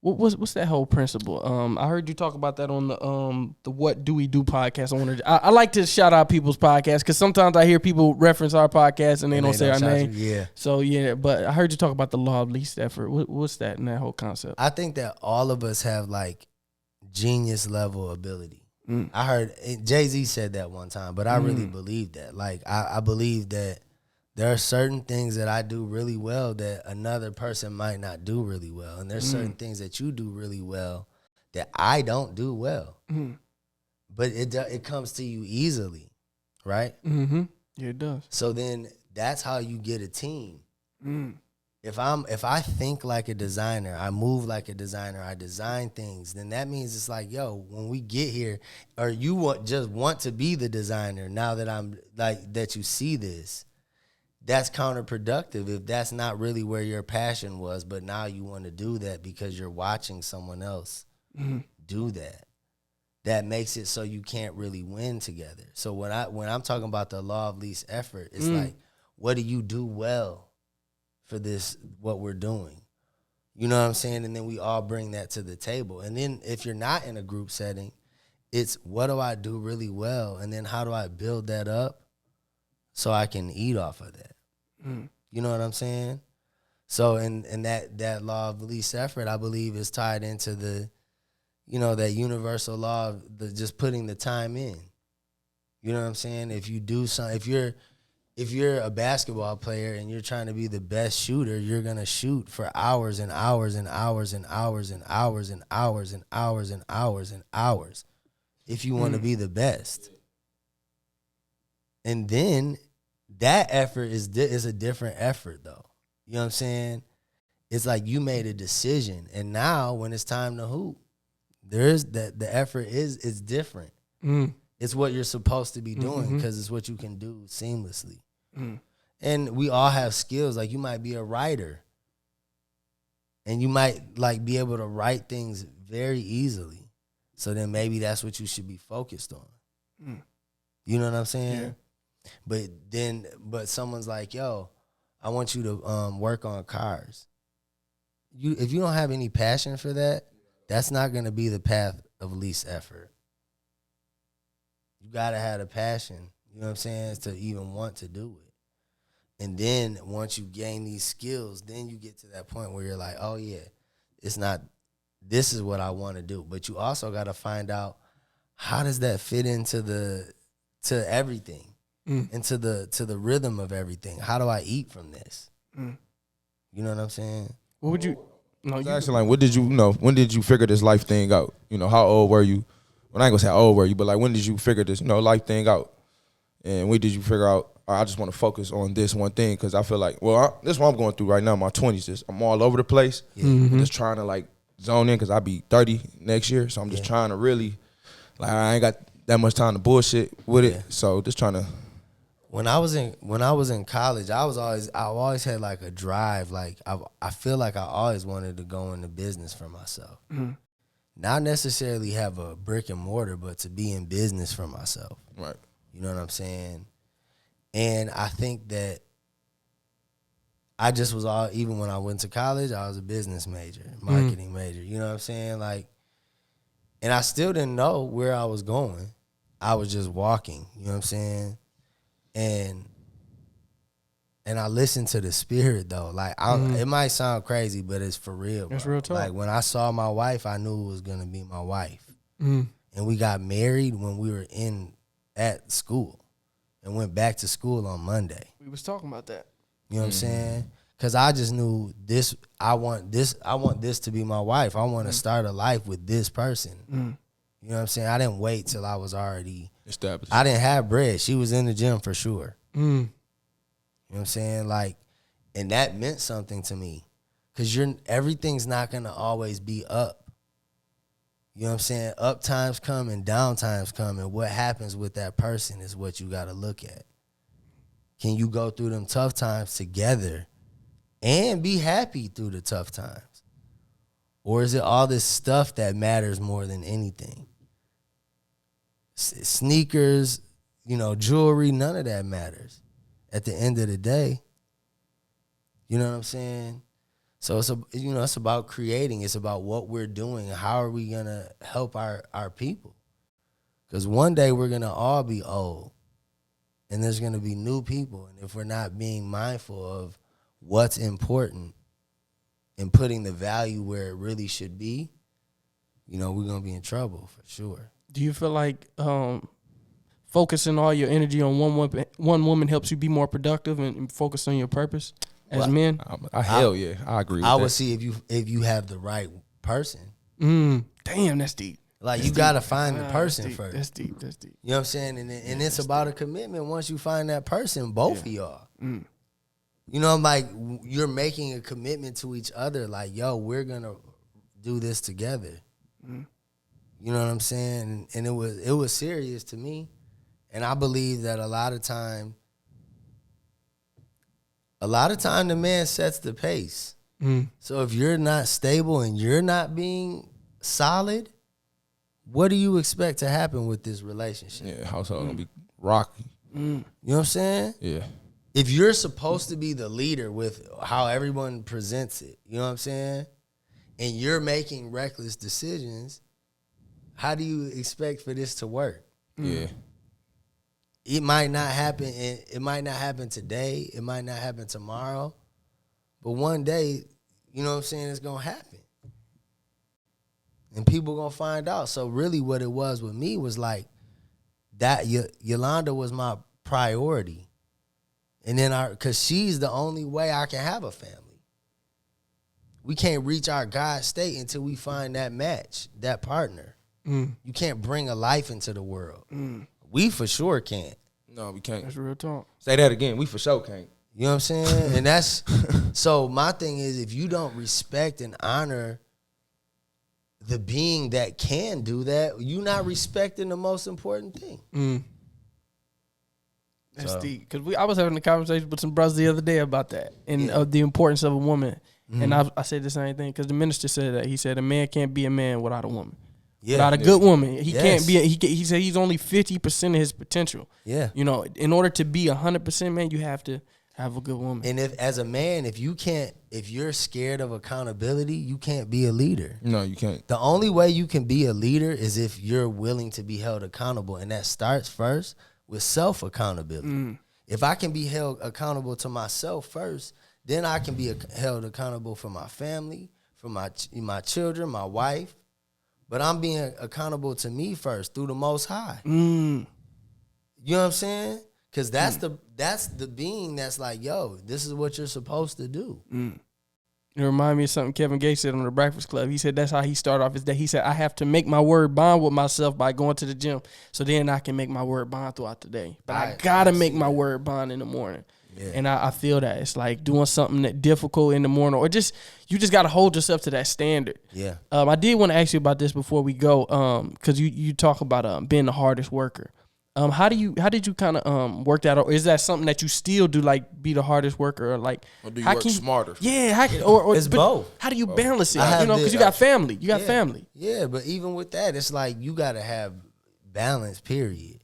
Speaker 3: What's that whole principle? I heard you talk about that on the What Do We Do podcast. I like to shout out people's podcasts because sometimes I hear people reference our podcast and they don't say our name.
Speaker 1: Yeah.
Speaker 3: So yeah, but I heard you talk about the law of least effort. What's that in that whole concept?
Speaker 1: I think that all of us have like genius level ability. I heard Jay-Z said that one time, but I really believe that. Like I believe that there are certain things that I do really well that another person might not do really well. And there's certain things that you do really well that I don't do well. But it comes to you easily, right?
Speaker 3: Yeah, it does.
Speaker 1: So then that's how you get a team. If I think like a designer, I move like a designer, I design things, then that means it's like, yo, when we get here, or you just want to be the designer now that I'm like, that you see this, that's counterproductive if that's not really where your passion was, but now you want to do that because you're watching someone else do that. That makes it so you can't really win together. So when I'm talking about the law of least effort, it's like, what do you do well for this, what we're doing? You know what I'm saying? And then we all bring that to the table. And then if you're not in a group setting, it's what do I do really well? And then how do I build that up so I can eat off of that? You know what I'm saying? So and that law of least effort, I believe, is tied into the, you know, that universal law of just putting the time in. You know what I'm saying? If you do something, if you're a basketball player and you're trying to be the best shooter, you're gonna shoot for hours and hours and hours and hours and hours and hours and hours and hours and hours if you want to be the best. And then that effort is a different effort, though. You know what I'm saying? It's like you made a decision, and now when it's time to hoop, there's that the effort is different. It's what you're supposed to be doing because it's what you can do seamlessly. And we all have skills. Like you might be a writer, and you might like be able to write things very easily. So then maybe that's what you should be focused on. You know what I'm saying? Yeah. But someone's like, yo, I want you to work on cars. If you don't have any passion for that, that's not going to be the path of least effort. You got to have a passion, you know what I'm saying, to even want to do it. And then once you gain these skills, then you get to that point where you're like, oh, yeah, this is what I want to do. But you also got to find out, how does that fit into to everything? Into the rhythm of everything. How do I eat from this? You know what I'm saying?
Speaker 3: What would you No,
Speaker 4: It's actually like, what did when did you figure this life thing out? How old were you? Well, I ain't gonna say how old were you, but like, when did you figure this, life thing out? And when did you figure out, I just want to focus on this one thing? Because I feel like, this is what I'm going through right now, my 20s. I'm all over the place. Yeah. I'm just trying to like zone in because I'll be 30 next year. So I'm just trying to really, like, I ain't got that much time to bullshit with it. So just trying to.
Speaker 1: When I was in college, I always had like a drive. Like I feel like I always wanted to go into business for myself. Mm-hmm. Not necessarily have a brick and mortar, but to be in business for myself.
Speaker 4: Right.
Speaker 1: You know what I'm saying? And I think that I just was even when I went to college, I was a business major, marketing major. You know what I'm saying? Like, and I still didn't know where I was going. I was just walking. You know what I'm saying? And I listened to the spirit though. Like it might sound crazy, but it's for real.
Speaker 3: It's real talk.
Speaker 1: Like when I saw my wife, I knew it was gonna be my wife. And we got married when we were at school, and went back to school on Monday.
Speaker 3: We was talking about that.
Speaker 1: You know what I'm saying? Because I just knew this. I want this to be my wife. I want to start a life with this person. You know what I'm saying? I didn't wait till I was already
Speaker 4: established.
Speaker 1: I didn't have bread. She was in the gym for sure.
Speaker 3: Mm.
Speaker 1: You know what I'm saying? Like, and that meant something to me. Because everything's not going to always be up. You know what I'm saying? Up times come and down times come. And what happens with that person is what you got to look at. Can you go through them tough times together and be happy through the tough times? Or is it all this stuff that matters more than anything? Sneakers, jewelry, none of that matters at the end of the day. You know what I'm saying? So it's about creating. It's about what we're doing. How are we going to help our people? Because one day we're going to all be old, and there's going to be new people. And if we're not being mindful of what's important and putting the value where it really should be, we're going to be in trouble for sure.
Speaker 3: Do you feel like focusing all your energy on one woman helps you be more productive and focus on your purpose as men?
Speaker 4: Hell yeah, I agree with that.
Speaker 1: I would see if you have the right person.
Speaker 3: Damn, that's deep.
Speaker 1: Like, you got to find the person first.
Speaker 3: That's deep.
Speaker 1: You know what I'm saying? And it's about a commitment. Once you find that person, both of y'all. Like, you're making a commitment to each other. Like, yo, we're going to do this together. You know what I'm saying? And it was serious to me. And I believe that a lot of time the man sets the pace. So if you're not stable and you're not being solid, what do you expect to happen with this relationship?
Speaker 4: Yeah, household gonna be rocky.
Speaker 1: You know what I'm saying?
Speaker 4: Yeah.
Speaker 1: If you're supposed to be the leader with how everyone presents it, you know what I'm saying? And you're making reckless decisions, how do you expect for this to work?
Speaker 4: Yeah.
Speaker 1: It might not happen. It might not happen today. It might not happen tomorrow. But one day, you know what I'm saying, it's going to happen. And people going to find out. So really what it was with me was like that Yolanda was my priority. And then because she's the only way I can have a family. We can't reach our God state until we find that match, that partner. You can't bring a life into the world. We for sure can't.
Speaker 4: No, we can't.
Speaker 3: That's real talk.
Speaker 4: Say that again. We for sure can't.
Speaker 1: You know what I'm saying? And that's so my thing is, if you don't respect and honor the being that can do that, you're not respecting the most important thing.
Speaker 3: That's deep. Because I was having a conversation with some brothers the other day about that and the importance of a woman. And I said the same thing because the minister said that. He said a man can't be a man without a woman.
Speaker 1: Yeah.
Speaker 3: Without a good woman. He can't be. He said he's only 50% of his potential.
Speaker 1: Yeah.
Speaker 3: In order to be 100% man, you have to have a good woman.
Speaker 1: And as a man, if you're scared of accountability, you can't be a leader.
Speaker 4: No, you can't.
Speaker 1: The only way you can be a leader is if you're willing to be held accountable. And that starts first with self-accountability. If I can be held accountable to myself first, then I can be held accountable for my family, for my children, my wife. But I'm being accountable to me first through the Most High. You know what I'm saying? Because that's the being that's like, yo, this is what you're supposed to do.
Speaker 3: It reminded me of something Kevin Gates said on the Breakfast Club. He said that's how he started off his day. He said, I have to make my word bond with myself by going to the gym, so then I can make my word bond throughout the day. But I got to make my word bond in the morning. Yeah. And I feel that. It's like doing something that difficult in the morning, or just you just got to hold yourself to that standard. Yeah. I did want to ask you about this before we go, because you talk about being the hardest worker. How did you kind of work that out? Or is that something that you still do, like be the hardest worker, or like?
Speaker 4: Or do you work smarter?
Speaker 3: Yeah, or
Speaker 1: it's both.
Speaker 3: How do you balance it? Because you got family. You got family.
Speaker 1: Yeah, but even with that, it's like you got to have balance. Period.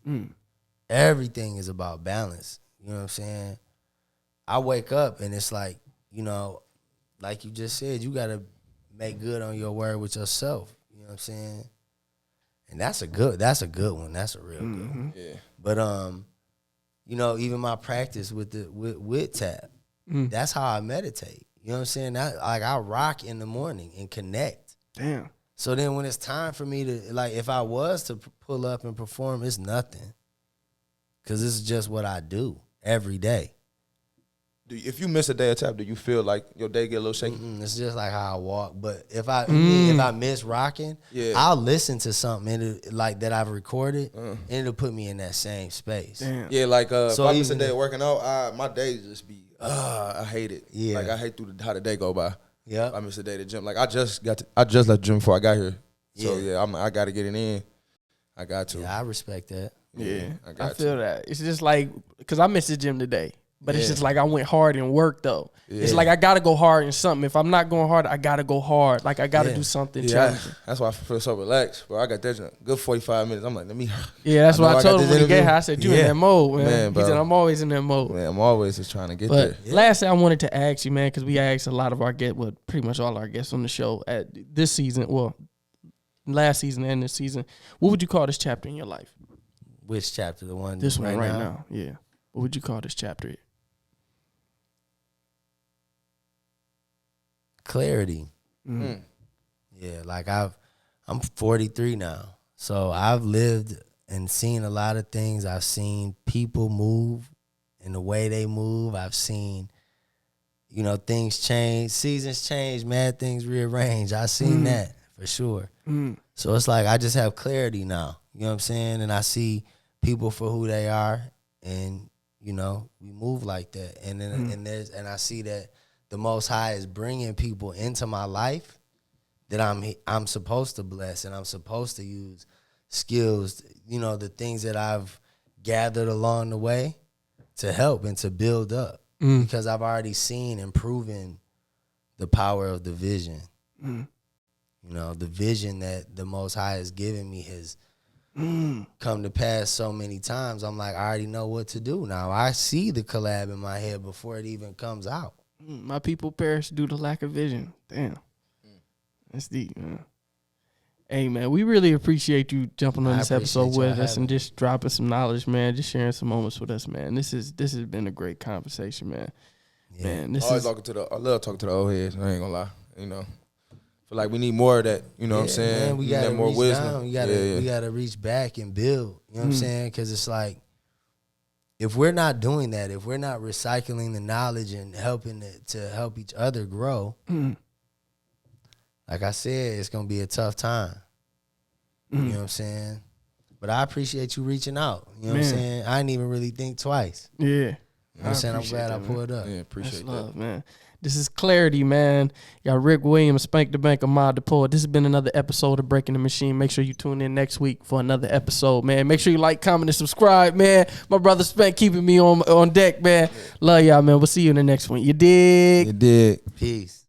Speaker 1: Everything is about balance. You know what I'm saying? I wake up and it's like, like you just said, you got to make good on your word with yourself. You know what I'm saying? And that's a good one. That's a real good one. Yeah. But even my practice with tap, that's how I meditate. You know what I'm saying? I rock in the morning and connect.
Speaker 3: Damn.
Speaker 1: So then when it's time for me to, like, if I was to pull up and perform, it's nothing. Because it's just what I do every day.
Speaker 4: If you miss a day of tap, do you feel like your day get a little shaky?
Speaker 1: It's just like how I walk. But if I miss rocking, I'll listen to something like that I've recorded, and it'll put me in that same space.
Speaker 4: Damn. Yeah, like if I miss a day of working out, my days just be I hate it. Yeah, like I hate how the day go by. Yeah, I miss a day to gym. Like I just left the gym before I got here. So I got to get it in. I got to.
Speaker 1: Yeah, I respect that.
Speaker 3: Yeah, I feel that. It's just like because I missed the gym today. But it's just like I went hard and worked, though. Yeah. It's like I got to go hard in something. If I'm not going hard, I got to go hard. Like, I got to do something challenging.
Speaker 4: That's why I feel so relaxed. Bro, I got that good 45 minutes. I'm like, let me.
Speaker 3: Yeah, that's what I told him when he got here. I said, you in that mode, man. He said, I'm always in that mode.
Speaker 4: Man, I'm always just trying to get there.
Speaker 3: Last thing I wanted to ask you, man, because we asked a lot of our guests, well, pretty much all our guests on the show at this season, well, last season and this season. What would you call this chapter in your life?
Speaker 1: Which chapter? The one
Speaker 3: this one right now? Yeah. What would you call this chapter?
Speaker 1: Clarity. Yeah, like I'm 43 now. So I've lived and seen a lot of things. I've seen people move in the way they move. I've seen, things change, seasons change, mad things rearrange. I've seen that for sure. So it's like I just have clarity now. You know what I'm saying? And I see people for who they are, and we move like that. And then and I see that the Most High is bringing people into my life that I'm supposed to bless, and I'm supposed to use skills, the things that I've gathered along the way to help and to build up, because I've already seen and proven the power of the vision. The vision that the Most High has given me has come to pass so many times. I'm like, I already know what to do now. I see the collab in my head before it even comes out.
Speaker 3: My people perish due to lack of vision. Damn. That's deep, man. Hey, man, we really appreciate you jumping on this episode with us and just dropping some knowledge, man, just sharing some moments with us, man. This has been a great conversation, man. Yeah. Man, I love talking to the old heads. I ain't gonna lie, feel like we need more of that, what I'm saying?
Speaker 1: Man, we gotta more wisdom. We gotta reach back and build, you know what I'm saying? Because it's like, if we're not doing that, if we're not recycling the knowledge and helping to help each other grow, like I said, it's going to be a tough time. You know what I'm saying? But I appreciate you reaching out. You know what I'm saying? I didn't even really think twice.
Speaker 3: Yeah.
Speaker 1: You know what I'm saying? I'm glad I pulled up.
Speaker 4: Yeah, appreciate that.
Speaker 3: Man. This is Clarity, man. You got Rick Williams, Spank the Bank, Ahmad the Poet. This has been another episode of Breaking the Machine. Make sure you tune in next week for another episode, man. Make sure you like, comment, and subscribe, man. My brother Spank keeping me on deck, man. Love y'all, man. We'll see you in the next one. You dig?
Speaker 1: Peace.